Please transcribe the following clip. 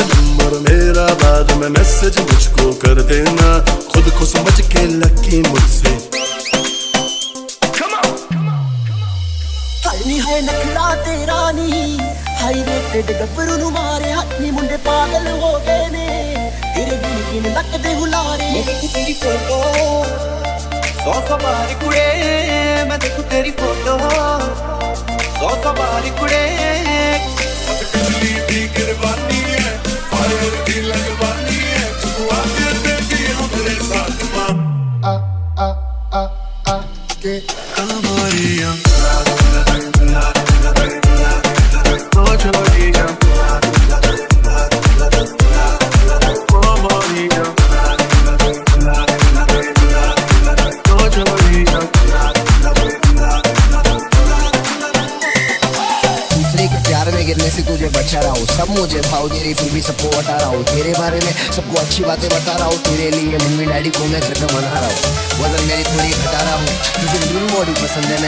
Number मेरा बाद में मैसेज मुझको कर देना, खुद को समझ के लकी मुझसे। है नखरा तेरा नी, हाई रे तेरे गब्बरू नु मारे हाथ नी, मुंडे पागल हो गए ने तेरे गिन गिन लगदे हुलारे। मैं देखूं तेरी फोटो 100 बार कुड़े, मैं देखूं तेरी फोटो 100 बार कुड़े। बिजली भी गिरवानी है, फायर भी लगवानी है, छुआ के देखी हमरे साथ मां आ आ आ आ के कमरिया प्यार में गिरने से तुझे बचा रहा हूँ, सब मुझे भाव दे रही फिर भी सबको बता रहा हूँ, तेरे बारे में सबको अच्छी बातें बता रहा हूँ, तेरे लिए मम्मी डैडी को मैं घर का बना रहा हूँ, वजन मेरी थोड़ी घटा रहा हूँ, तुझे न्यू बॉडी पसंद है।